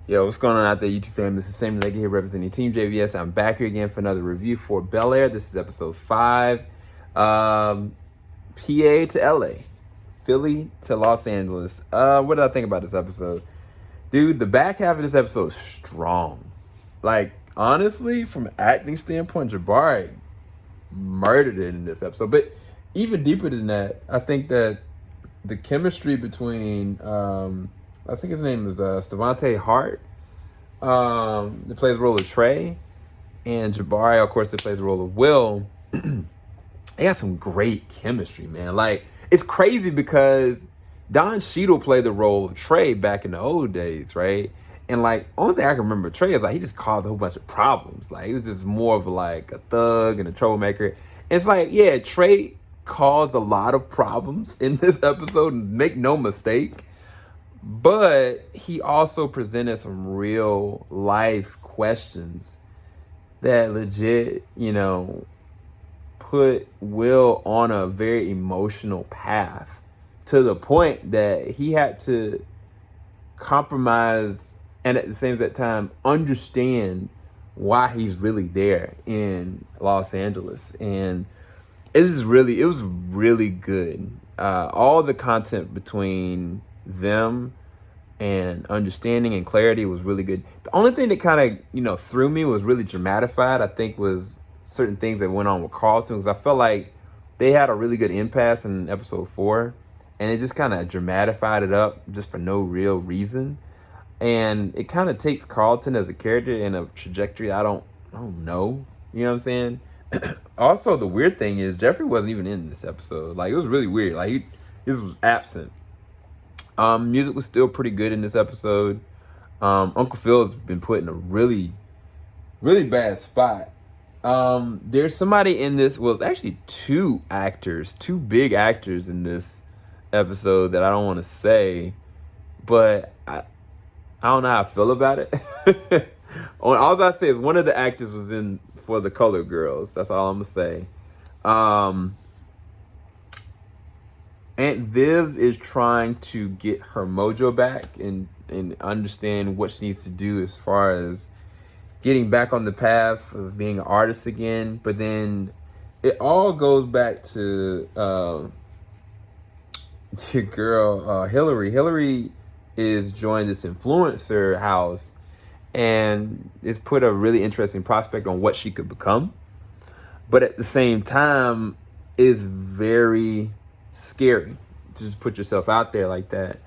Yo, what's going on out there, YouTube fam? This is Sammy Leggy here representing Team JVS. I'm back here again for another review for Bel-Air. This is episode 5. PA to LA. Philly to Los Angeles. What did I think about this episode? Dude, the back half of this episode is strong. Like, honestly, from an acting standpoint, Jabari murdered it in this episode. But even deeper than that, I think that the chemistry between I think his name is Stevante Hart, that plays the role of Trey, and Jabari, of course, that plays the role of Will. They got some great chemistry, man. Like, it's crazy because Don Cheadle played the role of Trey back in the old days, right? And like, only thing I can remember Trey is like he just caused a whole bunch of problems. Like, he was just more of like a thug and a troublemaker. And it's like, yeah, Trey caused a lot of problems in this episode, make no mistake. But he also presented some real life questions that legit, put Will on a very emotional path to the point that he had to compromise and at the same time understand why he's really there in Los Angeles. And it was really good. All the content between them and understanding and clarity was really good. The only thing that kind of, threw me was really dramatified, I think, was certain things that went on with Carlton, because I felt like they had a really good impasse in episode 4, and it just kind of dramatified it up just for no real reason. And it kind of takes Carlton as a character in a trajectory I don't know. You know what I'm saying? Also, the weird thing is Jeffrey wasn't even in this episode. Like, it was really weird. Like, he was absent. Music was still pretty good in this episode. Uncle Phil's been put in a really, really bad spot. There's somebody in this, well, it's actually two big actors in this episode that I don't want to say, but I don't know how I feel about it. All I say is one of the actors was in for the Colored Girls. That's all I'm gonna say. Aunt Viv is trying to get her mojo back and understand what she needs to do as far as getting back on the path of being an artist again. But then it all goes back to your girl, Hillary. Hillary is joined this influencer house and it's put a really interesting prospect on what she could become. But at the same time, is very scary to just put yourself out there like that.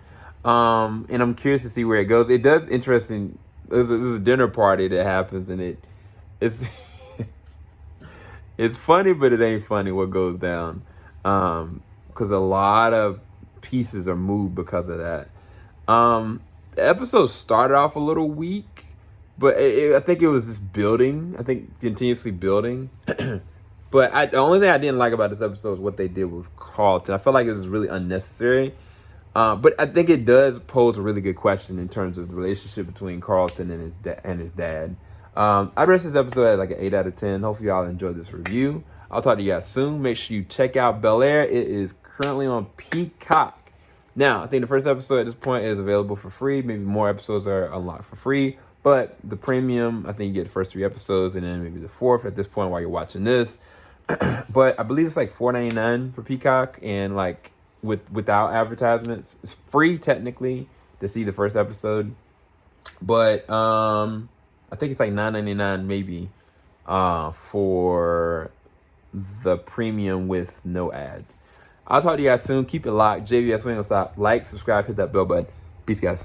And I'm curious to see where it goes. It does interesting. There's a dinner party that happens, and it's it's funny, but it ain't funny what goes down. Because a lot of pieces are moved because of that. The episode started off a little weak, but I think it was just building. I think continuously building. But the only thing I didn't like about this episode is what they did with Carlton. I felt like it was really unnecessary. But I think it does pose a really good question in terms of the relationship between Carlton and his dad. I'd rest this episode at like an 8 out of 10. Hopefully y'all enjoyed this review. I'll talk to you guys soon. Make sure you check out Bel-Air. It is currently on Peacock. Now, I think the first episode at this point is available for free. Maybe more episodes are unlocked for free. But the premium, I think you get the first 3 episodes and then maybe the 4th at this point while you're watching this. But I believe it's like $4.99 for Peacock, and like without advertisements, it's free technically to see the first episode. But I think it's like $9.99 maybe for the premium with no ads. I'll talk to you guys soon. Keep it locked. JVS, we ain't gonna stop. Like, subscribe, hit that bell button. Peace, guys.